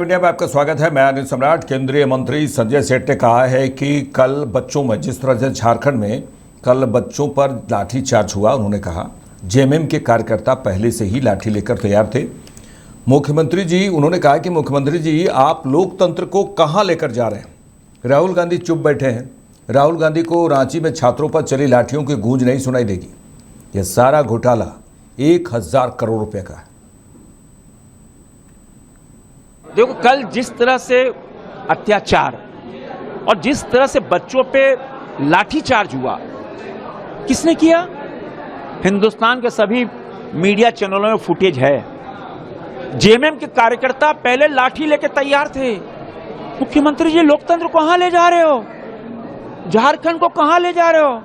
India में आपका स्वागत है। मैं अनिल सम्राट। केंद्रीय मंत्री संजय सेठ ने कहा है कि कल बच्चों में जिस तरह से झारखंड में कल बच्चों पर लाठीचार्ज हुआ, उन्होंने कहा जेएमएम के कार्यकर्ता पहले से ही लाठी लेकर तैयार थे। उन्होंने कहा कि मुख्यमंत्री जी आप लोकतंत्र को कहां लेकर जा रहे हैं। राहुल गांधी चुप बैठे हैं। राहुल गांधी को रांची में छात्रों पर चली लाठियों की गूंज नहीं सुनाई देगी। यह सारा घोटाला 1000 करोड़ रुपए का है। देखो, कल जिस तरह से अत्याचार और जिस तरह से बच्चों पे लाठीचार्ज हुआ, किसने किया? हिंदुस्तान के सभी मीडिया चैनलों में फुटेज है। जेएमएम के कार्यकर्ता पहले लाठी लेके तैयार थे। मुख्यमंत्री जी लोकतंत्र को कहां ले जा रहे हो? झारखंड को कहां ले जा रहे हो?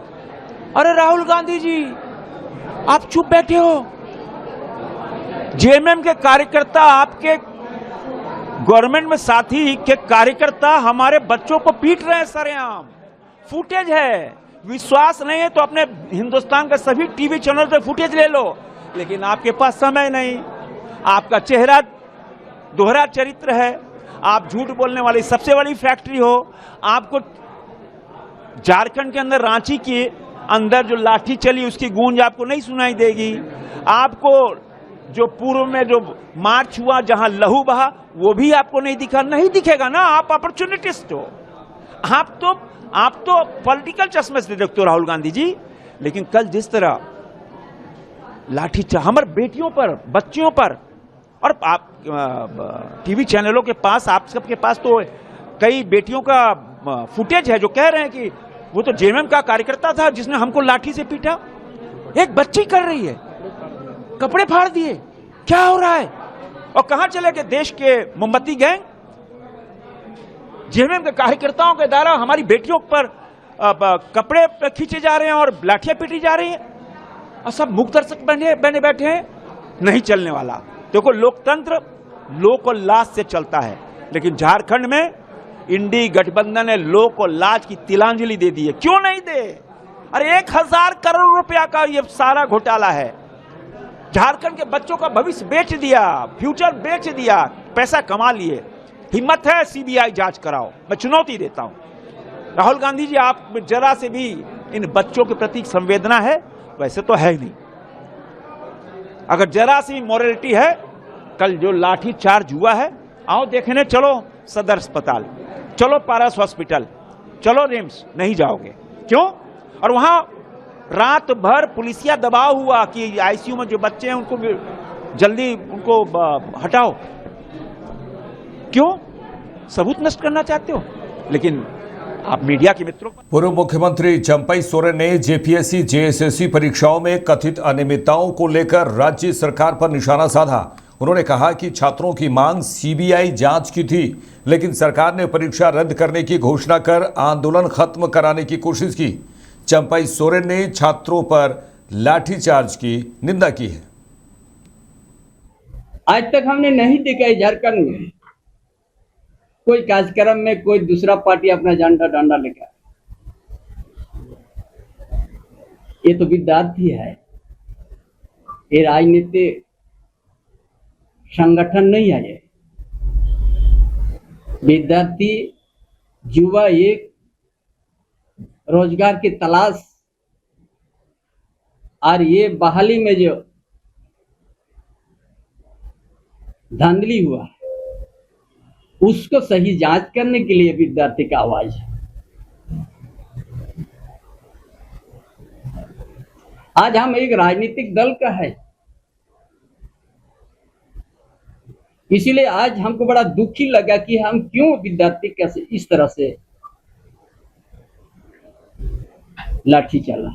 अरे राहुल गांधी जी आप चुप बैठे हो। जेएमएम के कार्यकर्ता, आपके गवर्नमेंट में साथी के कार्यकर्ता हमारे बच्चों को पीट रहे हैं सरेआम। फुटेज है। विश्वास नहीं है तो अपने हिंदुस्तान के सभी टीवी चैनल से फुटेज ले लो, लेकिन आपके पास समय नहीं। आपका चेहरा दोहरा चरित्र है। आप झूठ बोलने वाली सबसे बड़ी फैक्ट्री हो। आपको झारखंड के अंदर, रांची के अंदर जो लाठी चली उसकी गूंज आपको नहीं सुनाई देगी। आपको जो पूर्व में जो मार्च हुआ जहां लहू बहा वो भी आपको नहीं दिखेगा ना। आप अपॉर्चुनिटिस्ट हो। आप तो पॉलिटिकल चश्मे से देखते हो राहुल गांधी जी। लेकिन कल जिस तरह लाठी हमारे बेटियों पर, बच्चियों पर, और आप टीवी चैनलों के पास, आप सबके पास तो कई बेटियों का फुटेज है जो कह रहे हैं कि वो तो जेएमएम का कार्यकर्ता था जिसने हमको लाठी से पीटा। एक बच्ची कर रही है, कपड़े फाड़ दिए। क्या हो रहा है? और कहां चले गए देश के मोमबत्ती गैंग? जेएमएम के कार्यकर्ताओं के द्वारा हमारी बेटियों पर कपड़े खींचे जा रहे हैं और लाठियां पीटी जा रही हैं, और सब मुख दर्शक बने बैठे हैं। नहीं चलने वाला। देखो, लोकतंत्र लोक और लाज से चलता है, लेकिन झारखंड में इंडी गठबंधन ने लोक और लाज की तिलांजलि दे दी है। क्यों नहीं दे? अरे 1000 करोड़ रुपया का ये सारा घोटाला है। झारखंड के बच्चों का भविष्य बेच दिया, फ्यूचर बेच दिया, पैसा कमा लिए। हिम्मत है सीबीआई जांच कराओ। मैं चुनौती देता हूं। राहुल गांधी जी आप जरा से भी इन बच्चों के प्रति संवेदना है? वैसे तो है ही नहीं। अगर जरा सी मोरालिटी है, कल जो लाठी चार्ज हुआ है, आओ देखने चलो सदर अस्पताल, चलो पारस हॉस्पिटल, चलो रिम्स। नहीं जाओगे। क्यों? और वहां रात भर पुलिसिया दबाव हुआ कि आईसीयू में जो बच्चे हैं उनको जल्दी उनको हटाओ। क्यों? सबूत नष्ट करना चाहते हो। लेकिन आप मीडिया के मित्रों। पूर्व मुख्यमंत्री चंपई सोरेन ने जेपीएससी जेएसएससी परीक्षाओं में कथित अनियमितताओं को लेकर राज्य सरकार पर निशाना साधा। उन्होंने कहा कि छात्रों की मांग सीबीआई जांच की थी, लेकिन सरकार ने परीक्षा रद्द करने की घोषणा कर आंदोलन खत्म कराने की कोशिश की। चंपई सोरेन ने छात्रों पर लाठीचार्ज की निंदा की है। आज तक हमने नहीं देखा है झारखंड में कोई कार्यक्रम में कोई दूसरा पार्टी अपना झंडा डंडा लेकर। ये तो विद्यार्थी है, ये राजनीतिक संगठन नहीं है। ये विद्यार्थी युवा एक रोजगार की तलाश, और ये बहाली में जो धांधली हुआ है उसको सही जांच करने के लिए विद्यार्थी का आवाज है। आज हम एक राजनीतिक दल का है, इसीलिए आज हमको बड़ा दुखी लगा कि हम क्यों विद्यार्थी कैसे इस तरह से लाठी चला।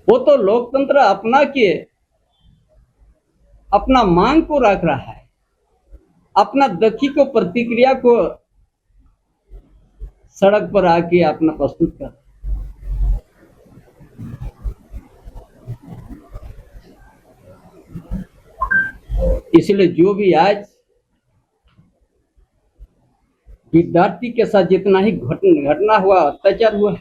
वो तो लोकतंत्र अपना के अपना मांग को रख रहा है, अपना दुखी को, प्रतिक्रिया को सड़क पर आके अपना प्रस्तुत कर। इसलिए जो भी आज विद्यार्थी के साथ जितना ही घटना हुआ, अत्याचार हुआ,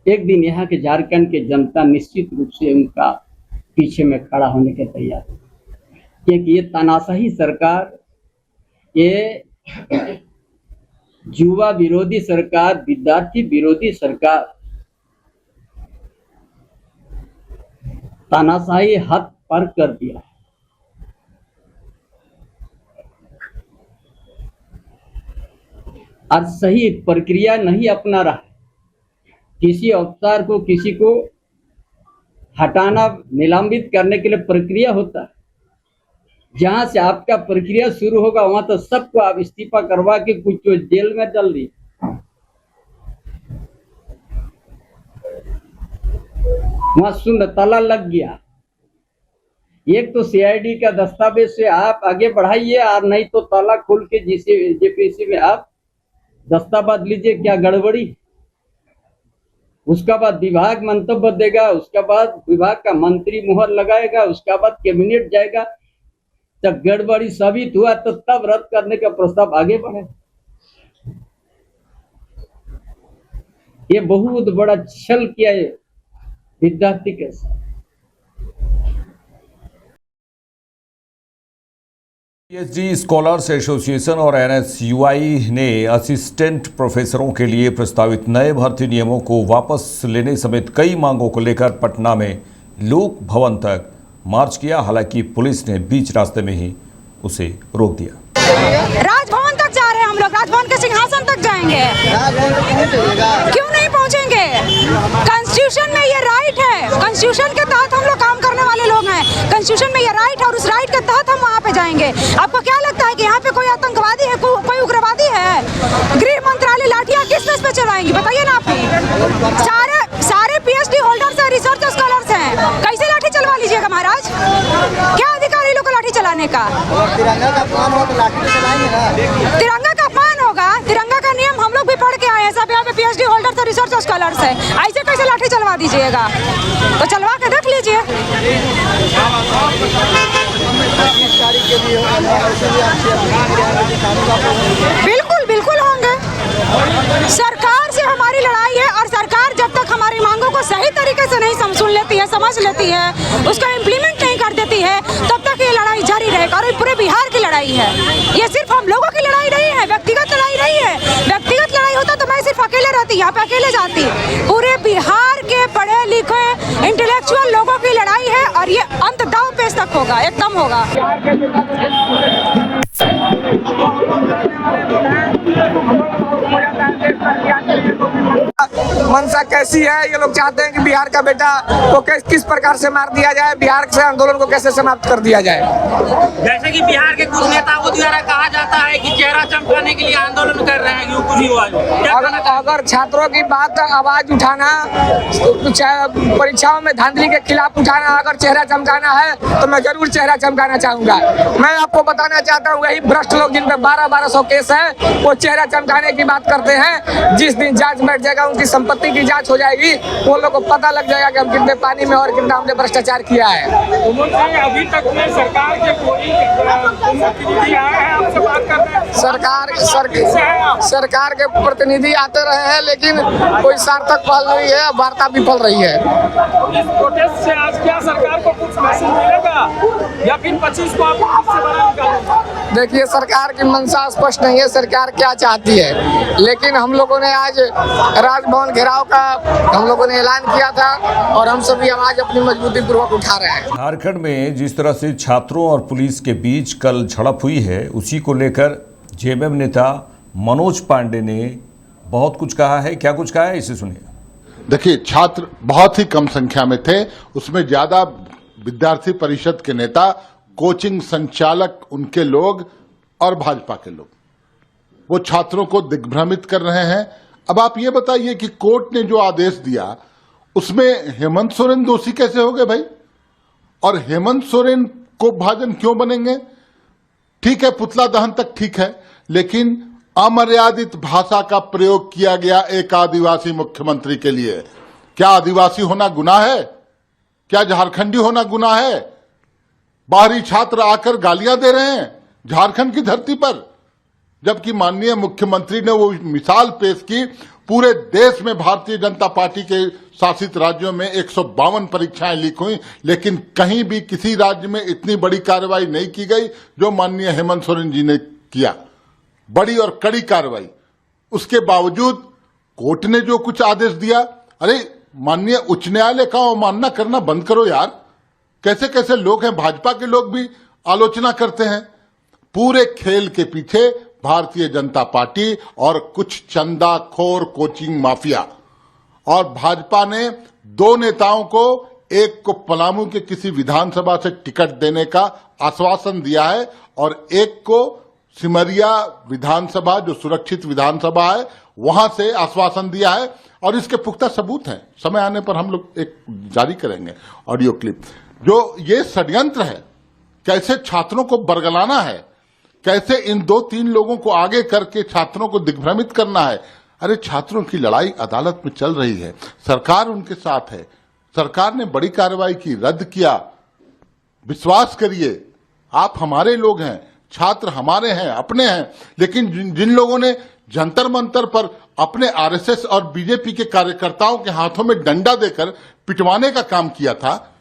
एक दिन यहाँ के झारखंड के जनता निश्चित रूप से उनका पीछे में खड़ा होने के तैयार है। कि ये तानाशाही सरकार, ये युवा विरोधी सरकार, विद्यार्थी विरोधी सरकार तानाशाही हद पार कर दिया। और सही प्रक्रिया नहीं अपना रहा। किसी अवतार को, किसी को हटाना, निलंबित करने के लिए प्रक्रिया होता है। जहां से आपका प्रक्रिया शुरू होगा वहां तो सबको आप इस्तीफा करवा के कुछ तो जेल में डाल दी। वहां शून्य ताला लग गया। एक तो सीआईडी का दस्तावेज से आप आगे बढ़ाइए, और नहीं तो ताला खोल के जेपीसी में आप दस्तावेज लीजिए। क्या गड़बड़ी? उसका बाद विभाग मंतव्य देगा, उसका बाद विभाग का मंत्री मुहर लगाएगा, उसका बाद कैबिनेट जाएगा। जब गड़बड़ी साबित हुआ तो तब रद्द करने का प्रस्ताव आगे बढ़े। ये बहुत बड़ा छल किया है विद्यार्थी के साथ। पीएचडी स्कॉलर्स एसोसिएशन और एनएसयूआई ने असिस्टेंट प्रोफेसरों के लिए प्रस्तावित नए भर्ती नियमों को वापस लेने समेत कई मांगों को लेकर पटना में लोक भवन तक मार्च किया। हालांकि पुलिस ने बीच रास्ते में ही उसे रोक दिया। राजभवन तक जा रहे हैं हम लोग, राजभवन के सिंहासन तक जाएंगे। क्यों नहीं पहुंचेंगे? कॉन्स्टिट्यूशन में ये राइट है, कॉन्स्टिट्यूशन के तहत हम लोग काम करने वाले लोग हैं। कॉन्स्टिट्यूशन में ये राइट है और उस राइट के तहत हम वहाँ पे जाएंगे। आपको क्या लगता है कि यहाँ पे कोई आतंकवादी है, कोई उग्रवादी है? गृह मंत्रालय लाठियाँ किस बेस पे चलाएंगी बताइए ना आप। सारे पीएचडी होल्डर्स हैं, रिसर्च स्कॉलर्स हैं, कैसे लाठी चलवा लीजिएगा महाराज? क्या अधिकार है लोग को लाठी चलाने का? तिरंगा का अपमान हो तो लाठी चलाएंगे ना। तिरंगा का अपमान होगा? तिरंगा का नियम हम लोग भी पढ़ के आए हैं, सब यहाँ पे पीएचडी होल्डर्स और रिसर्च स्कॉलर्स हैं। ऐसे कैसे लाठी चलवा दीजिएगा? तो चलवा के देख लीजिए। बिल्कुल बिल्कुल होंगे। सरकार से हमारी लड़ाई है और सरकार जब तक हमारी मांगों को सही तरीके से नहीं सुन लेती है, समझ लेती है, उसका इम्प्लीमेंट नहीं कर देती है, तब तक ये लड़ाई जारी रहेगा। और ये पूरे बिहार की लड़ाई है, ये सिर्फ हम लोगों की लड़ाई नहीं है, व्यक्तिगत लड़ाई नहीं है। व्यक्तिगत लड़ाई होता तो मैं सिर्फ अकेले रहती, यहाँ पे अकेले जाती। पूरे बिहार के पढ़े लिखे इंटेलेक्चुअल लोगों की लड़ाई है और ये अंत दांव पेश तक होगा, एकदम होगा। मनसा कैसी है? ये लोग चाहते हैं कि बिहार का बेटा को किस प्रकार से मार दिया जाए, बिहार से आंदोलन को कैसे समाप्त कर दिया जाए। जैसे कि बिहार के कुछ नेताओं द्वारा कहा जाता है कि चेहरा चमकाने के लिए आंदोलन कर रहे हैं, यूं कुछ हुआ। अगर छात्रों की बात आवाज उठाना, परीक्षाओं में धांधली के खिलाफ उठाना, अगर चेहरा चमकाना है तो मैं जरूर चेहरा चमकाना चाहूंगा। मैं आपको बताना चाहता हूँ वही भ्रष्ट लोग जिन पे 1200 केस है, वो चेहरा चमकाने की बात करते हैं। जिस दिन जांच बैठ जाएगा, उनकी संपत्ति की जांच हो जाएगी, वो लोग को पता लग जाएगा कि हम कितने पानी में और कितना हमने भ्रष्टाचार किया है। उन्होंने अभी तक में सरकार के कोई प्रतिनिधि आए हैं आपसे बात करते हैं? सरकार के प्रतिनिधि आते रहे हैं, लेकिन कोई सार्थक पहल नहीं है, वार्ता विफल रही है। इस प्रोटेस्ट से आज क्या सरकार को कुछ मैसेज मिलेगा या फिर 25 को आप इससे बड़ा निकालेंगे? देखिए, सरकार की मंशा स्पष्ट नहीं है, सरकार क्या चाहती है। लेकिन हम लोगों ने आज राजभवन घेराव का हम लोगों ने ऐलान किया था और हम सभी आवाज अपनी मजबूती पूर्वक उठा रहे हैं। झारखंड में जिस तरह से छात्रों और पुलिस के बीच कल झड़प हुई है, उसी को लेकर जेएमएम नेता मनोज पांडे ने बहुत कुछ कहा है। क्या कुछ कहा है, इसे सुनिए। देखिए, छात्र बहुत ही कम संख्या में थे, उसमें ज्यादा विद्यार्थी परिषद के नेता, कोचिंग संचालक, उनके लोग और भाजपा के लोग, वो छात्रों को दिग्भ्रमित कर रहे हैं। अब आप ये बताइए कि कोर्ट ने जो आदेश दिया उसमें हेमंत सोरेन दोषी कैसे हो गए भाई? और हेमंत सोरेन को भाजन क्यों बनेंगे? ठीक है, पुतला दहन तक ठीक है, लेकिन अमर्यादित भाषा का प्रयोग किया गया एक आदिवासी मुख्यमंत्री के लिए। क्या आदिवासी होना गुनाह है? क्या झारखंडी होना गुनाह है? बाहरी छात्र आकर गालियां दे रहे हैं झारखंड की धरती पर, जबकि माननीय मुख्यमंत्री ने वो मिसाल पेश की, पूरे देश में भारतीय जनता पार्टी के शासित राज्यों में 152 परीक्षाएं लीक हुई, लेकिन कहीं भी किसी राज्य में इतनी बड़ी कार्रवाई नहीं की गई जो माननीय हेमंत सोरेन जी ने किया। बड़ी और कड़ी कार्रवाई। उसके बावजूद कोर्ट ने जो कुछ आदेश दिया, अरे माननीय उच्च न्यायालय का अवमानना करना बंद करो यार। कैसे कैसे लोग हैं, भाजपा के लोग भी आलोचना करते हैं। पूरे खेल के पीछे भारतीय जनता पार्टी और कुछ चंदाखोर कोचिंग माफिया, और भाजपा ने दो नेताओं को, एक को पलामू के किसी विधानसभा से टिकट देने का आश्वासन दिया है और एक को सिमरिया विधानसभा, जो सुरक्षित विधानसभा है, वहां से आश्वासन दिया है। और इसके पुख्ता सबूत हैं, समय आने पर हम लोग एक जारी करेंगे ऑडियो क्लिप। जो ये षड्यंत्र है, कैसे छात्रों को बरगलाना है, कैसे इन 2-3 लोगों को आगे करके छात्रों को दिग्भ्रमित करना है। अरे छात्रों की लड़ाई अदालत में चल रही है, सरकार उनके साथ है, सरकार ने बड़ी कार्रवाई की, रद्द किया। विश्वास करिए, आप हमारे लोग हैं, छात्र हमारे हैं, अपने हैं। लेकिन जिन लोगों ने जंतर मंतर पर अपने आरएसएस और बीजेपी के कार्यकर्ताओं के हाथों में डंडा देकर पिटवाने का काम किया था,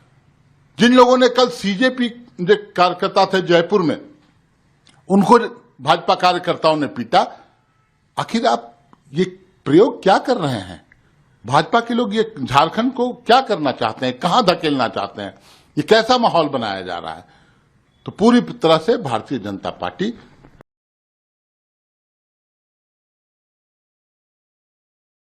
जिन लोगों ने कल सीजेपी जो कार्यकर्ता थे जयपुर में, उनको भाजपा कार्यकर्ताओं ने पीटा, आखिर आप ये प्रयोग क्या कर रहे हैं? भाजपा के लोग ये झारखंड को क्या करना चाहते हैं, कहां धकेलना चाहते हैं, ये कैसा माहौल बनाया जा रहा है? तो पूरी तरह से भारतीय जनता पार्टी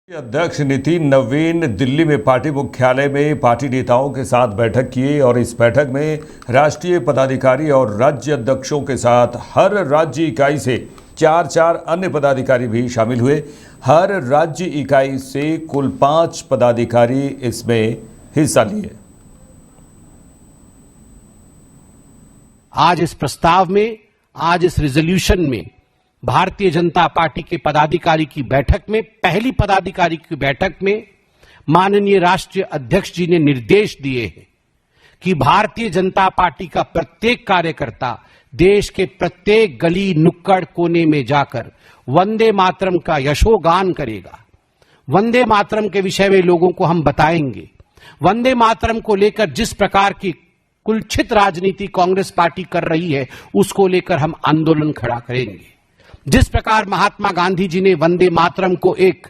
अध्यक्ष नितिन नवीन दिल्ली में पार्टी मुख्यालय में पार्टी नेताओं के साथ बैठक किए और इस बैठक में राष्ट्रीय पदाधिकारी और राज्य अध्यक्षों के साथ हर राज्य इकाई से 4 अन्य पदाधिकारी भी शामिल हुए। हर राज्य इकाई से कुल 5 पदाधिकारी इसमें हिस्सा लिए। आज इस प्रस्ताव में, आज इस रिजोल्यूशन में भारतीय जनता पार्टी के पदाधिकारी की बैठक में, पहली पदाधिकारी की बैठक में माननीय राष्ट्रीय अध्यक्ष जी ने निर्देश दिए हैं कि भारतीय जनता पार्टी का प्रत्येक कार्यकर्ता देश के प्रत्येक गली नुक्कड़ कोने में जाकर वंदे मातरम का यशोगान करेगा। वंदे मातरम के विषय में लोगों को हम बताएंगे। वंदे मातरम को लेकर जिस प्रकार की कुलछित राजनीति कांग्रेस पार्टी कर रही है, उसको लेकर हम आंदोलन खड़ा करेंगे। जिस प्रकार महात्मा गांधी जी ने वंदे मातरम को एक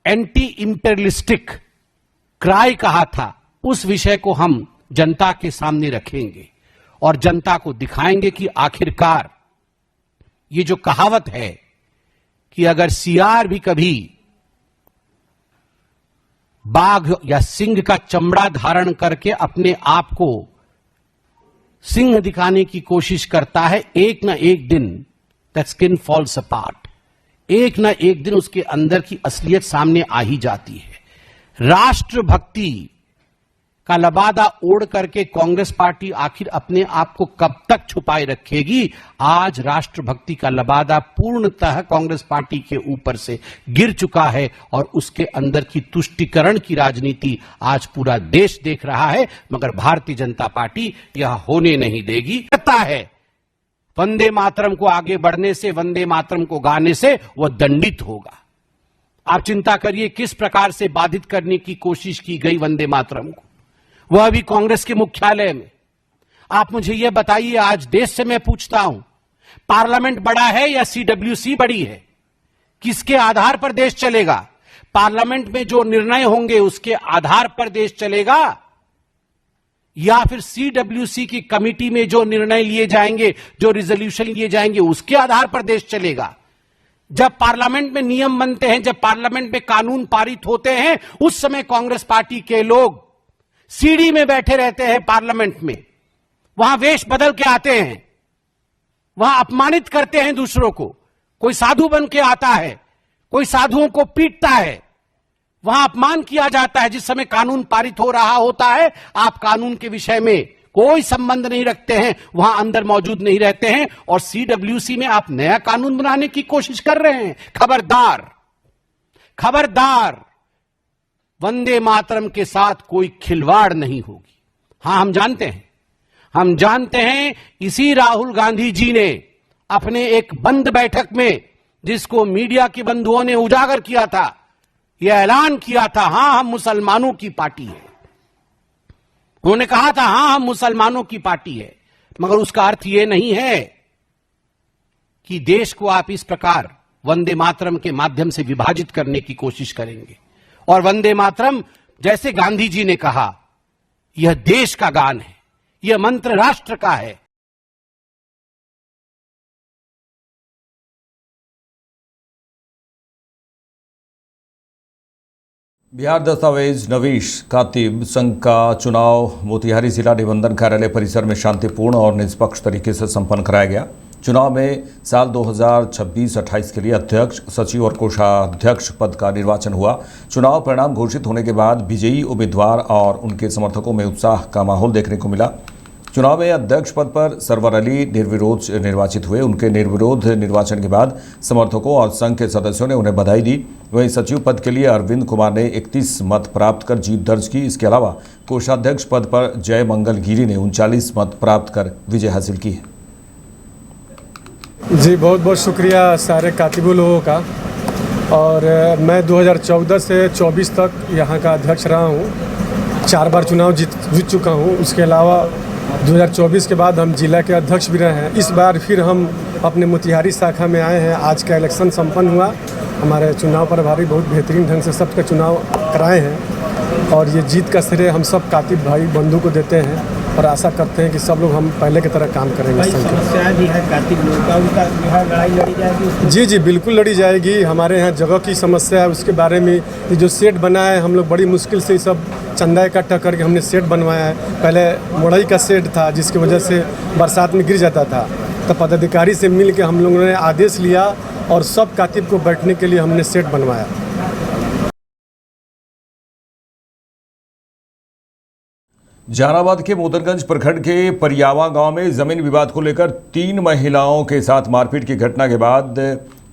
एंटी इंपेरियलिस्टिक क्राई कहा था, उस विषय को हम जनता के सामने रखेंगे और जनता को दिखाएंगे कि आखिरकार ये जो कहावत है कि अगर सियार भी कभी बाघ या सिंह का चमड़ा धारण करके अपने आप को सिंह दिखाने की कोशिश करता है, एक ना एक दिन दैट स्किन फॉल्स अपार्ट, एक ना एक दिन उसके अंदर की असलियत सामने आ ही जाती है। राष्ट्रभक्ति का लबादा ओढ़ करके कांग्रेस पार्टी आखिर अपने आप को कब तक छुपाए रखेगी? आज राष्ट्रभक्ति का लबादा पूर्णतः कांग्रेस पार्टी के ऊपर से गिर चुका है और उसके अंदर की तुष्टीकरण की राजनीति आज पूरा देश देख रहा है, मगर भारतीय जनता पार्टी यह होने नहीं देगी। पता है वंदे मातरम को आगे बढ़ने से, वंदे मातरम को गाने से वह दंडित होगा। आप चिंता करिए किस प्रकार से बाधित करने की कोशिश की गई वंदे मातरम को, वह भी कांग्रेस के मुख्यालय में। आप मुझे यह बताइए, आज देश से मैं पूछता हूं, पार्लियामेंट बड़ा है या सीडब्ल्यूसी बड़ी है? किसके आधार पर देश चलेगा? पार्लियामेंट में जो निर्णय होंगे उसके आधार पर देश चलेगा या फिर सीडब्ल्यूसी की कमेटी में जो निर्णय लिए जाएंगे, जो रिजोल्यूशन लिए जाएंगे, उसके आधार पर देश चलेगा? जब पार्लियामेंट में नियम बनते हैं, जब पार्लियामेंट में कानून पारित होते हैं, उस समय कांग्रेस पार्टी के लोग सीढ़ी में बैठे रहते हैं पार्लियामेंट में, वहां वेश बदल के आते हैं, वहां अपमानित करते हैं दूसरों को। कोई साधु बन के आता है, कोई साधुओं को पीटता है, वहां अपमान किया जाता है। जिस समय कानून पारित हो रहा होता है, आप कानून के विषय में कोई संबंध नहीं रखते हैं, वहां अंदर मौजूद नहीं रहते हैं और सीडब्ल्यूसी में आप नया कानून बनाने की कोशिश कर रहे हैं। खबरदार, खबरदार, वंदे मातरम के साथ कोई खिलवाड़ नहीं होगी। हां, हम जानते हैं इसी राहुल गांधी जी ने अपने एक बंद बैठक में जिसको मीडिया के बंधुओं ने उजागर किया था, यह ऐलान किया था, हां हम मुसलमानों की पार्टी है। उन्होंने कहा था हां हम मुसलमानों की पार्टी है, मगर उसका अर्थ यह नहीं है कि देश को आप इस प्रकार वंदे मातरम के माध्यम से विभाजित करने की कोशिश करेंगे। और वंदे मातरम, जैसे गांधी जी ने कहा, यह देश का गान है, यह मंत्र राष्ट्र का है। बिहार दस्तावेज नवीश कातिब संघ का चुनाव मोतिहारी जिला निबंधन कार्यालय परिसर में शांतिपूर्ण और निष्पक्ष तरीके से संपन्न कराया गया। चुनाव में साल 2026-28 के लिए अध्यक्ष, सचिव और कोषाध्यक्ष पद का निर्वाचन हुआ। चुनाव परिणाम घोषित होने के बाद विजयी उम्मीदवार और उनके समर्थकों में उत्साह का माहौल देखने को मिला। चुनाव में अध्यक्ष पद पर सरवर अली निर्विरोध निर्वाचित हुए। उनके निर्विरोध निर्वाचन के बाद समर्थकों और संघ के सदस्यों ने उन्हें बधाई दी। वहीं सचिव पद के लिए अरविंद कुमार ने 31 मत प्राप्त कर जीत दर्ज की। इसके अलावा कोषाध्यक्ष पद पर जय मंगल गिरी ने 39 मत प्राप्त कर विजय हासिल की है। जी बहुत बहुत शुक्रिया सारे कातिबों लोगों का। और मैं 2014 से 24 तक यहाँ का अध्यक्ष रहा हूँ। 4 बार चुनाव जीत चुका हूँ। उसके अलावा 2024 के बाद हम जिला के अध्यक्ष भी रहे हैं। इस बार फिर हम अपने मोतिहारी शाखा में आए हैं। आज का इलेक्शन संपन्न हुआ। हमारे चुनाव प्रभारी बहुत बेहतरीन ढंग से सबका चुनाव कराए हैं और ये जीत का श्रेय हम सब कातिब भाई बंधु को देते हैं और आशा करते हैं कि सब लोग हम पहले की तरह काम करेंगे। समस्या भी है कातिब लोग का, उनका लड़ाई लड़ी जाएगी? जी जी बिल्कुल लड़ी जाएगी। हमारे यहाँ जगह की समस्या है, उसके बारे में ये जो सेट बना है, हम लोग बड़ी मुश्किल से सब चंदा इकट्ठा करके हमने सेट बनवाया है। पहले मोड़ई का सेट था जिसकी वजह से बरसात में गिर जाता था, तो पदाधिकारी से मिल के हम लोगों ने आदेश लिया और सब कातिब को बैठने के लिए हमने सेट बनवाया। जहानाबाद के मोदनगंज प्रखंड के परियावा गांव में जमीन विवाद को लेकर 3 महिलाओं के साथ मारपीट की घटना के बाद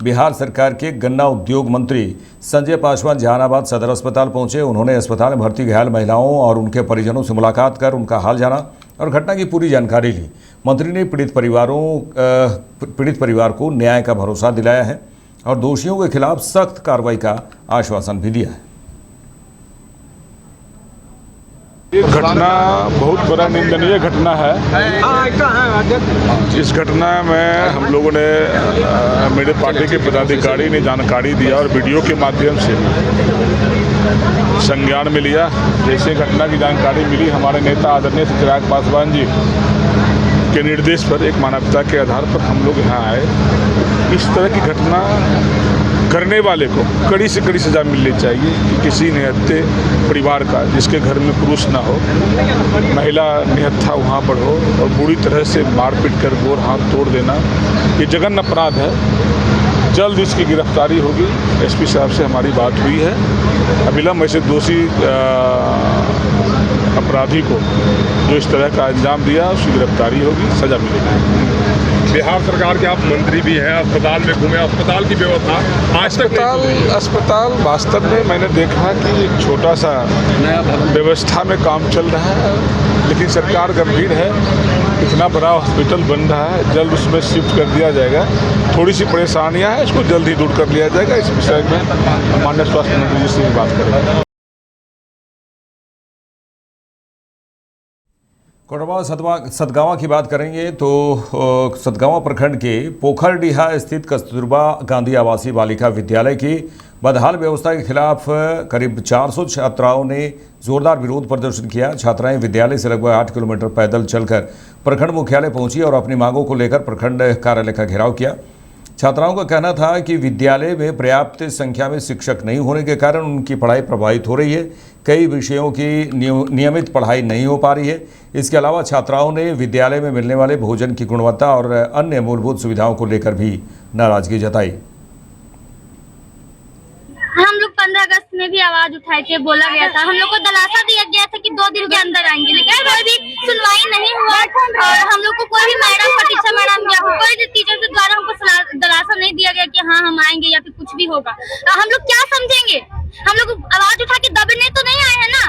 बिहार सरकार के गन्ना उद्योग मंत्री संजय पासवान जहानाबाद सदर अस्पताल पहुंचे। उन्होंने अस्पताल में भर्ती घायल महिलाओं और उनके परिजनों से मुलाकात कर उनका हाल जाना और घटना की पूरी जानकारी ली। मंत्री ने पीड़ित परिवार को न्याय का भरोसा दिलाया है और दोषियों के खिलाफ सख्त कार्रवाई का आश्वासन भी दिया है। ये घटना बहुत बड़ा निंदनीय घटना है। इस घटना में हम लोगों ने मेरे पार्टी के पदाधिकारी ने जानकारी दिया और वीडियो के माध्यम से संज्ञान में लिया। जैसे घटना की जानकारी मिली, हमारे नेता आदरणीय चिराग पासवान जी के निर्देश पर एक मानवता के आधार पर हम लोग यहाँ आए। इस तरह की घटना करने वाले को कड़ी से कड़ी सजा मिलनी चाहिए कि किसी निहत्थे परिवार का जिसके घर में पुरुष ना हो, महिला निहत्था वहाँ पर हो और बुरी तरह से मारपीट कर गोर हाथ तोड़ देना, ये जघन्य अपराध है। जल्द इसकी गिरफ्तारी होगी। एसपी साहब से हमारी बात हुई है। अविलंब ऐसे दोषी अपराधी को जो इस तरह का अंजाम दिया उसकी गिरफ्तारी होगी, सजा मिलेगी। बिहार सरकार के आप मंत्री भी हैं, अस्पताल में घूमे, अस्पताल की व्यवस्था आज तक अस्पताल वास्तव में मैंने देखा कि एक छोटा सा व्यवस्था में काम चल रहा है, लेकिन सरकार गंभीर है। इतना बड़ा हॉस्पिटल बन रहा है, जल्द उसमें शिफ्ट कर दिया जाएगा। थोड़ी सी परेशानियां हैं, इसको जल्द ही दूर कर लिया जाएगा। इस विषय में माननीय स्वास्थ्य मंत्री जी से बात करेंगे। कोडरवा सतगावा की बात करेंगे तो सतगावा प्रखंड के पोखरडीहा स्थित कस्तूरबा गांधी आवासीय बालिका विद्यालय की बदहाल व्यवस्था के खिलाफ करीब 400 छात्राओं ने जोरदार विरोध प्रदर्शन किया। छात्राएं विद्यालय से लगभग 8 किलोमीटर पैदल चलकर प्रखंड मुख्यालय पहुंची और अपनी मांगों को लेकर प्रखंड कार्यालय का घेराव किया। छात्राओं का कहना था कि विद्यालय में पर्याप्त संख्या में शिक्षक नहीं होने के कारण उनकी पढ़ाई प्रभावित हो रही है। कई विषयों की नियमित पढ़ाई नहीं हो पा रही है। इसके अलावा छात्राओं ने विद्यालय में मिलने वाले भोजन की गुणवत्ता और अन्य मूलभूत सुविधाओं को लेकर भी नाराजगी जताई। हम लोग 15 अगस्त में भी आवाज उठाए थे, बोला गया था, हम लोग को दिलासा दिया गया था कि 2 दिन के अंदर आएंगे, लेकिन कोई भी सुनवाई नहीं हुआ और हम लोग को कोई भी मैडम, प्रतीक्षा मैडम या कोई भी टीचर के द्वारा हमको दिलासा नहीं दिया गया कि हाँ हम आएंगे या फिर कुछ भी होगा। हम लोग क्या समझेंगे? हम लोग आवाज उठा के दबने तो नहीं आए हैं ना।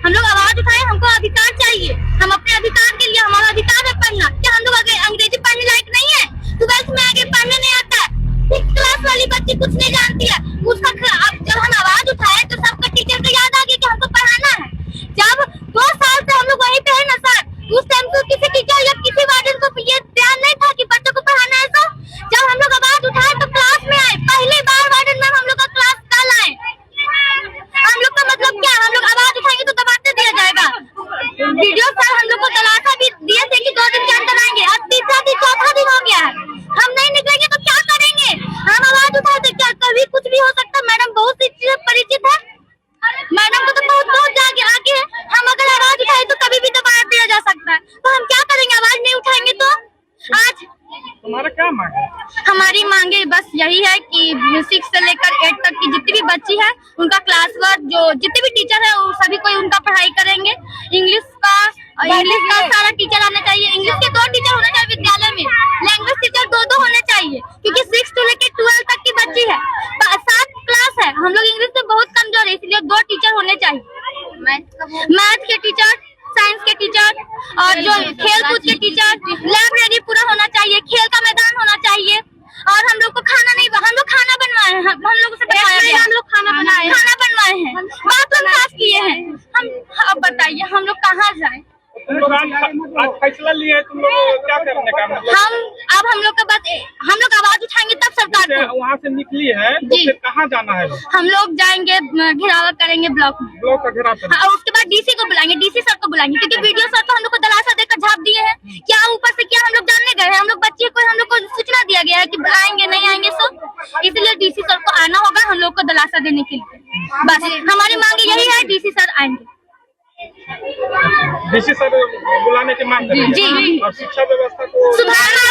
हम लोग आवाज उठाए, हमको अधिकार चाहिए। हम अपने अधिकार के लिए, हमारा अधिकार है पढ़ना। क्या हम लोग अंग्रेजी पढ़ने लायक नहीं है? 12th में आगे पढ़ने नहीं आता है? 6th क्लास वाली उठाएंगे तो आज तुम्हारा क्या मांग है? हमारी मांगे बस यही है कि 6 से लेकर 8 तक की जितनी भी बच्ची है उनका क्लास वर्क, जो जितने भी टीचर है वो सभी कोई उनका पढ़ाई करेंगे। इंग्लिश का सारा टीचर आना चाहिए। इंग्लिश के 2 टीचर होने चाहिए विद्यालय में, लैंग्वेज टीचर 2 होने चाहिए, क्योंकि 6 से लेकर 12 तक की बच्ची है, 7 क्लास है। हम लोग इंग्लिश में बहुत कमजोर है, इसलिए 2 टीचर होने चाहिए। मैथ के टीचर, साइंस के टीचर और जो खेल कूद के टीचर, लाइब्रेरी पूरा होना चाहिए, खेल का मैदान होना चाहिए। और हम लोग को खाना नहीं, हम लोग खाना बनवाए हैं, हम लोग से बताया गया, हम लोग खाना बनवाए हैं, बाथरूम साफ किए हैं। हम अब बताइए हम लोग कहाँ जाएं? तुम लोग आज फैसला लिए हैं, तुम लोग क्या करने का मतलब? हम लोग का बस हम लोग आवाज उठाएंगे तब सरकार को। वहाँ से निकली है तो फिर कहाँ जाना है? हम लोग जाएंगे, घेराव करेंगे ब्लॉक में, ब्लॉक का घेराव करेंगे। और उसके बाद डीसी को बुलाएंगे, डीसी सर को बुलाएंगे, क्योंकि वीडियो सर तो हम लोग को दलासा देकर झाप दिए हैं। क्या ऊपर से क्या हम लोग जानने गए हैं? हम लोग बच्चे को, हम लोग को सूचना दिया गया है कि आएंगे नहीं आएंगे सब, इसलिए डीसी सर को आना होगा हम लोग को दलासा देने के लिए। बस हमारी मांग यही है, डीसी सर आएंगे। डीसी सर बुलाने की मांग करेंगे। जी। और शिक्षा व्यवस्था को सुधारना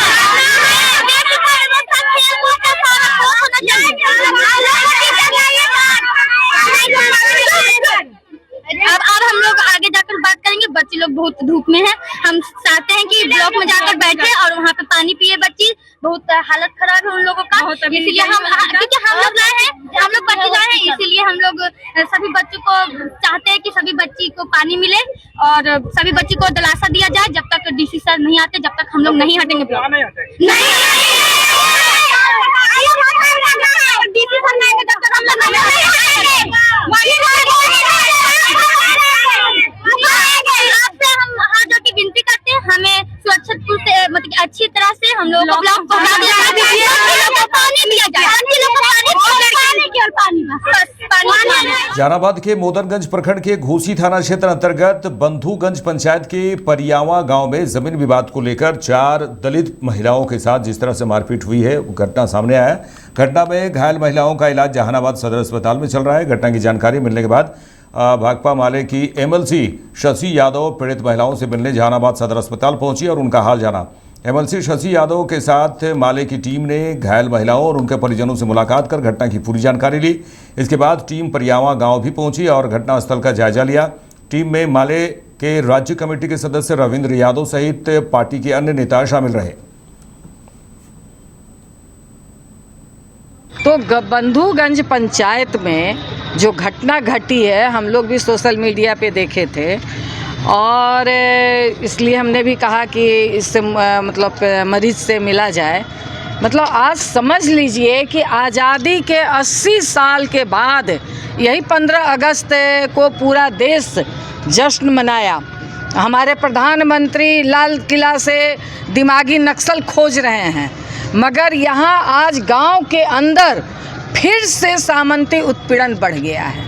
अब हम लोग आगे जाकर बात करेंगे। बच्चे लोग बहुत धूप में हैं, हम चाहते हैं कि ब्लॉक में जाकर बैठे और वहाँ पे पानी पिए। बच्ची बहुत हालत खराब है उन लोगों का, इसीलिए हम, क्योंकि हम लोग लाए हैं, हम लोग बच्चे लाए हैं, इसीलिए हम लोग सभी बच्चों को चाहते हैं कि सभी बच्ची को पानी मिले और सभी बच्ची को दिलासा दिया जाए। जब तक डीसी सर नहीं आते जब तक हम लोग नहीं हटेंगे ब्लॉक। डीसी सर नहीं आएंगे जब तक हम लोग नहीं हटेंगे। आपसे हम हाथ जोड़ के विनती करते हैं, हमें सुरक्षित से मतलब अच्छी तरह से हम लोग को ब्लॉक पहुंचा दिया जाए, पानी दिया जाए, जहानाबाद के मोदनगंज प्रखंड के घोसी थाना क्षेत्र अंतर्गत बंधुगंज पंचायत के परियावा गांव में जमीन विवाद को लेकर 4 दलित महिलाओं के साथ जिस तरह से मारपीट हुई है वो घटना सामने आया है। घटना में घायल महिलाओं का इलाज जहानाबाद सदर अस्पताल में चल रहा है। घटना की जानकारी मिलने के बाद भाकपा माले की एमएलसी शशि यादव पीड़ित महिलाओं से मिलने जहानाबाद सदर अस्पताल पहुंची और उनका हाल जाना। एमएलसी शशि यादव के साथ माले की टीम ने घायल महिलाओं और उनके परिजनों से मुलाकात कर घटना की पूरी जानकारी ली। इसके बाद टीम परियावा गांव भी पहुंची और घटनास्थल का जायजा लिया। टीम में माले के राज्य कमेटी के सदस्य रविंद्र यादव सहित पार्टी के अन्य नेता शामिल रहे। तो बंधुगंज पंचायत में जो घटना घटी है हम लोग भी सोशल मीडिया पे देखे थे और इसलिए हमने भी कहा कि इससे मतलब मरीज से मिला जाए। मतलब आज समझ लीजिए कि आज़ादी के 80 साल के बाद यही 15 अगस्त को पूरा देश जश्न मनाया। हमारे प्रधानमंत्री लाल किला से दिमागी नक्सल खोज रहे हैं, मगर यहाँ आज गांव के अंदर फिर से सामंती उत्पीड़न बढ़ गया है।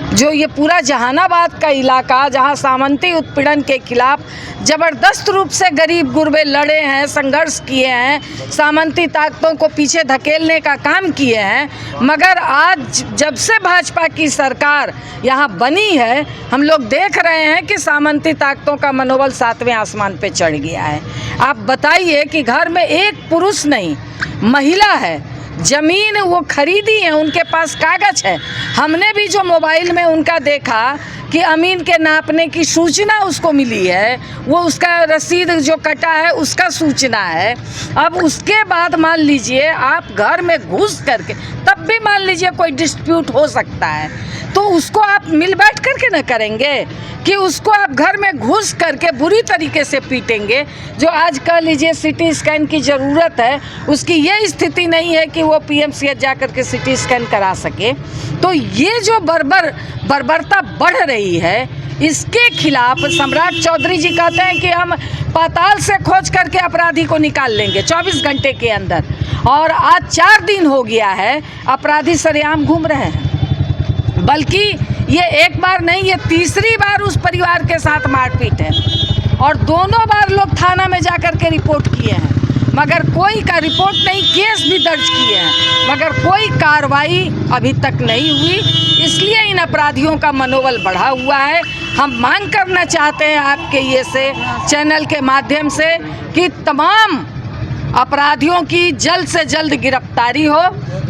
जो ये पूरा जहानाबाद का इलाका जहाँ सामंती उत्पीड़न के खिलाफ ज़बरदस्त रूप से गरीब गुरबे लड़े हैं, संघर्ष किए हैं, सामंती ताकतों को पीछे धकेलने का काम किए हैं, मगर आज जब से भाजपा की सरकार यहाँ बनी है हम लोग देख रहे हैं कि सामंती ताकतों का मनोबल 7वें आसमान पे चढ़ गया है। आप बताइए कि घर में एक पुरुष नहीं, महिला है, जमीन वो खरीदी है, उनके पास कागज है। हमने भी जो मोबाइल में उनका देखा कि अमीन के नापने की सूचना उसको मिली है, वो उसका रसीद जो कटा है उसका सूचना है। अब उसके बाद मान लीजिए आप घर में घुस करके, तब भी मान लीजिए कोई डिस्प्यूट हो सकता है तो उसको आप मिल बैठ करके न करेंगे कि उसको आप घर में घुस करके बुरी तरीके से पीटेंगे। जो आज कह लीजिए सिटी स्कैन की ज़रूरत है, उसकी ये स्थिति नहीं है कि वो पीएमसीएच जा कर के सिटी स्कैन करा सके। तो ये जो बर्बरता बढ़ रही है इसके खिलाफ सम्राट चौधरी जी कहते हैं कि हम पाताल से खोज करके अपराधी को निकाल लेंगे 24 घंटे के अंदर, और आज 4 दिन हो गया है अपराधी सरेआम घूम रहे हैं। बल्कि ये एक बार नहीं, ये तीसरी बार उस परिवार के साथ मारपीट है और दोनों बार लोग थाना में जाकर के रिपोर्ट किए हैं, मगर कोई का रिपोर्ट नहीं, केस भी दर्ज किए हैं मगर कोई कार्रवाई अभी तक नहीं हुई। इसलिए इन अपराधियों का मनोबल बढ़ा हुआ है। हम मांग करना चाहते हैं आपके ये से चैनल के माध्यम से कि तमाम अपराधियों की जल्द से जल्द गिरफ्तारी हो,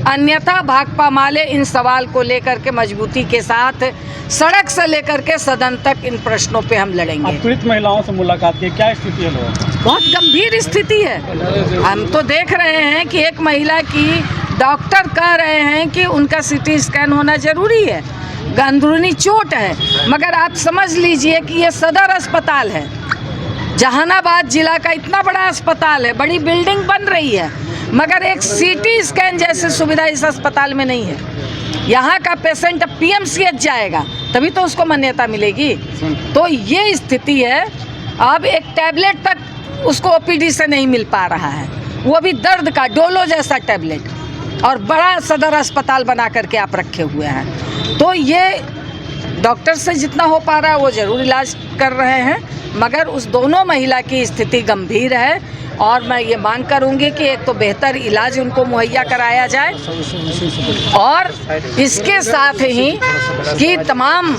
अन्यथा भाकपा माले इन सवाल को लेकर के मजबूती के साथ सड़क से लेकर के सदन तक इन प्रश्नों पे हम लड़ेंगे। पीड़ित महिलाओं से मुलाकात की, क्या स्थिति है लोगों? बहुत गंभीर स्थिति है। हम तो देख रहे हैं कि एक महिला की डॉक्टर कह रहे हैं कि उनका सीटी स्कैन होना जरूरी है, अंदरूनी चोट है, मगर आप समझ लीजिए कि ये सदर अस्पताल है, जहानाबाद जिला का इतना बड़ा अस्पताल है, बड़ी बिल्डिंग बन रही है, मगर एक सीटी स्कैन जैसी सुविधा इस अस्पताल में नहीं है। यहाँ का पेशेंट अब पीएमसीएच जाएगा तभी तो उसको मान्यता मिलेगी। तो ये स्थिति है। अब एक टैबलेट तक उसको ओपीडी से नहीं मिल पा रहा है, वो भी दर्द का डोलो जैसा टैबलेट, और बड़ा सदर अस्पताल बना करके आप रखे हुए हैं। तो ये डॉक्टर से जितना हो पा रहा है वो ज़रूर इलाज कर रहे हैं, मगर उस दोनों महिला की स्थिति गंभीर है और मैं ये मांग करूंगी कि एक तो बेहतर इलाज उनको मुहैया कराया जाए और इसके साथ ही कि तमाम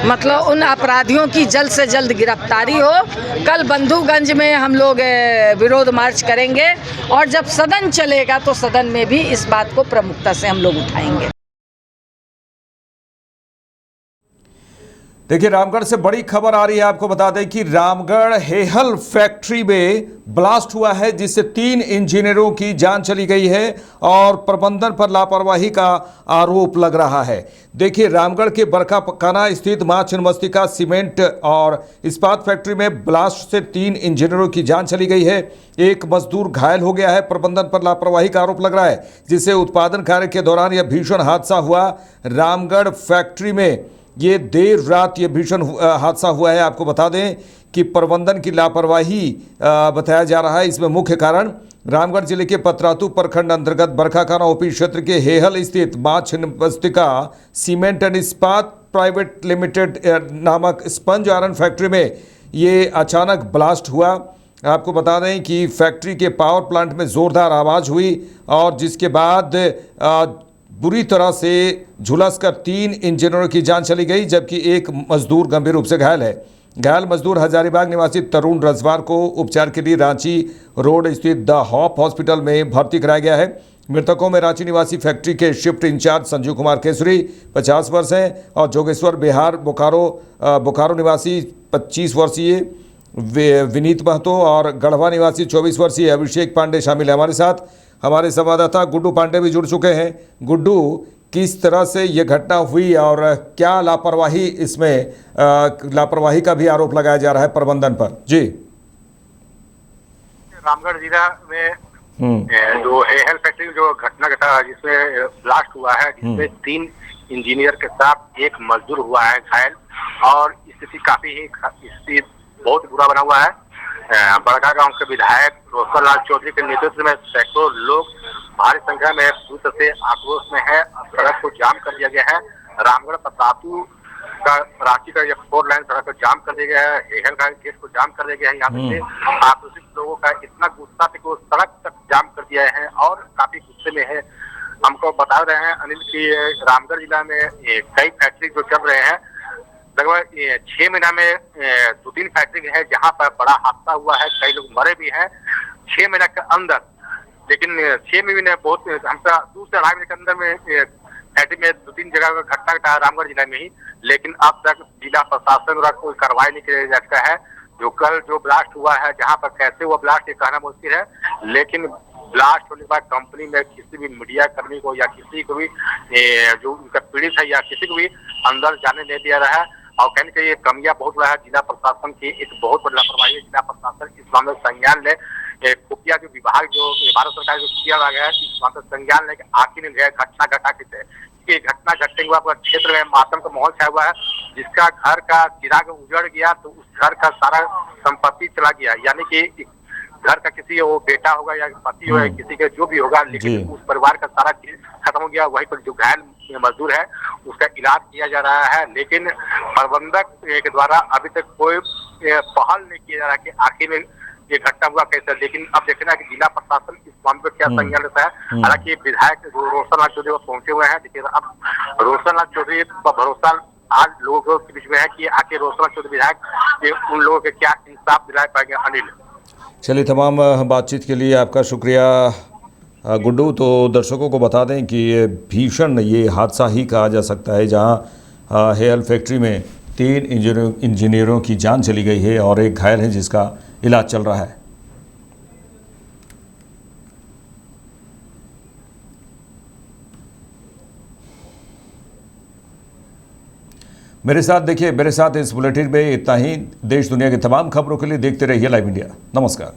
मतलब उन अपराधियों की जल्द से जल्द गिरफ्तारी हो। कल बंधुगंज में हम लोग विरोध मार्च करेंगे और जब सदन चलेगा तो सदन में भी इस बात को प्रमुखता से हम लोग उठाएंगे। देखिए, रामगढ़ से बड़ी खबर आ रही है। आपको बता दें कि रामगढ़ हेहल फैक्ट्री में ब्लास्ट हुआ है जिससे 3 इंजीनियरों की जान चली गई है और प्रबंधन पर लापरवाही का आरोप लग रहा है। देखिए, रामगढ़ के बरकाकाना स्थित मां छिन्नमस्तिका सीमेंट और इस्पात फैक्ट्री में ब्लास्ट से 3 इंजीनियरों की जान चली गई है। एक मजदूर घायल हो गया है। प्रबंधन पर लापरवाही का आरोप लग रहा है जिससे उत्पादन कार्य के दौरान यह भीषण हादसा हुआ। रामगढ़ फैक्ट्री में ये देर रात ये भीषण हादसा हुआ है। आपको बता दें कि प्रबंधन की लापरवाही बताया जा रहा है। इसमें मुख्य कारण रामगढ़ जिले के पतरातू प्रखंड अंतर्गत बरकाकाना ओपी क्षेत्र के हेहल स्थित मां छिन्नमस्तिका सीमेंट एंड इस्पात प्राइवेट लिमिटेड नामक स्पंज आयरन फैक्ट्री में ये अचानक ब्लास्ट हुआ। आपको बता दें कि फैक्ट्री के पावर प्लांट में ज़ोरदार आवाज़ हुई और जिसके बाद बुरी तरह से झुलसकर 3 इंजीनियरों की जान चली गई, जबकि एक मजदूर गंभीर रूप से घायल है। घायल मजदूर हजारीबाग निवासी तरुण रजवार को उपचार के लिए रांची रोड स्थित द हॉप हॉस्पिटल में भर्ती कराया गया है। मृतकों में रांची निवासी फैक्ट्री के शिफ्ट इंचार्ज संजीव कुमार केसरी 50 वर्ष हैं और जोगेश्वर बिहार बोकारो निवासी 25 वर्षीय विनीत महतो और गढ़वा निवासी 24 वर्षीय अभिषेक पांडे शामिल है। हमारे साथ हमारे संवाददाता गुड्डू पांडे भी जुड़ चुके हैं। गुड्डू, किस तरह से ये घटना हुई और क्या लापरवाही इसमें लापरवाही का भी आरोप लगाया जा रहा है प्रबंधन पर? जी, रामगढ़ जिला में जो हेहल फैक्ट्री जो घटना घटा जिसमें ब्लास्ट हुआ है, जिसमें 3 इंजीनियर के साथ एक मजदूर हुआ है घायल और स्थिति काफी ही बहुत बुरा बना हुआ है। बड़का गांव के विधायक रोशन लाल चौधरी के नेतृत्व में सैकड़ों लोग भारी संख्या में पूरी तरह से आक्रोश में है। सड़क को जाम कर दिया गया है। रामगढ़ पतरातू का रांची का ये 4 लाइन सड़क को जाम कर दिया गया है। हेहल का गेट को जाम कर दिया गया है। यहाँ से आक्रोशित लोगों का इतना गुस्सा था कि वो सड़क तक जाम कर दिया है और काफी गुस्से में है। हमको बता रहे हैं अनिल की रामगढ़ जिला में कई फैक्ट्री जो चल रहे हैं, लगभग 6 महीना में 2-3 फैक्ट्री है जहां पर बड़ा हादसा हुआ है, कई लोग मरे भी हैं 6 महीना के अंदर। लेकिन 6 महीने बहुत हमसे 2 से 2.5 महीने के अंदर में फैक्ट्री में 2-3 जगह का घटना घटा रामगढ़ जिला में ही, लेकिन अब तक जिला प्रशासन द्वारा कोई कार्रवाई नहीं किया जा सका है। जो कल जो ब्लास्ट हुआ है, जहाँ पर कैसे हुआ ब्लास्ट ये कहना मुश्किल है, लेकिन ब्लास्ट होने के बाद कंपनी में किसी भी मीडिया कर्मी को या किसी को भी जो उनका पीड़ित है या किसी को भी अंदर जाने नहीं दिया रहा है। और कहने के ये कमियां बहुत बड़ा है जिला प्रशासन की, एक बहुत बड़ी लापरवाही है। जिला प्रशासन इस मामले में संज्ञान ले, खुफिया जो विभाग जो भारत सरकार जो किया गया है इस मामले में संज्ञान ले आखिर में घटना घटा के घटना घटने के बाद क्षेत्र में मातम का माहौल छाया हुआ है। जिसका घर का चिराग उजड़ गया तो उस घर का सारा संपत्ति चला गया, यानी कि घर का किसी वो बेटा होगा या पति होगा किसी का जो भी होगा, लेकिन उस परिवार का सारा चीज खत्म हो गया। वहीं पर जो घायल मजदूर है उसका इलाज किया जा रहा है, लेकिन प्रबंधक के द्वारा अभी तक कोई पहल नहीं किया जा रहा कि आखिर में ये घटना हुआ कैसे, लेकिन अब देखना कि जिला प्रशासन इस मामले पर क्या संज्ञान लेता है। हालांकि विधायक रोशनलाल चौधरी वो पहुंचे हुए हैं, लेकिन अब रोशनलाल चौधरी पर भरोसा आज लोगों के बीच में है कि आखिर रोशनलाल चौधरी विधायक उन लोगों के क्या इंसाफ दिला पाएंगे। अनिल, चलिए, तमाम बातचीत के लिए आपका शुक्रिया गुड्डू। तो दर्शकों को बता दें कि ये भीषण ये हादसा ही कहा जा सकता है जहां हेयल फैक्ट्री में 3 इंजीनियरों की जान चली गई है और एक घायल है जिसका इलाज चल रहा है। मेरे साथ इस बुलेटिन में इतना ही। देश दुनिया की तमाम खबरों के लिए देखते रहिए लाइव इंडिया। नमस्कार।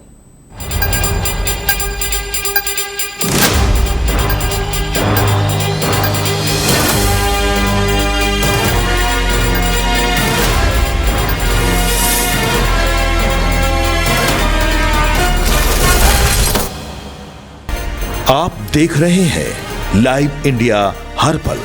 आप देख रहे हैं लाइव इंडिया हर पल।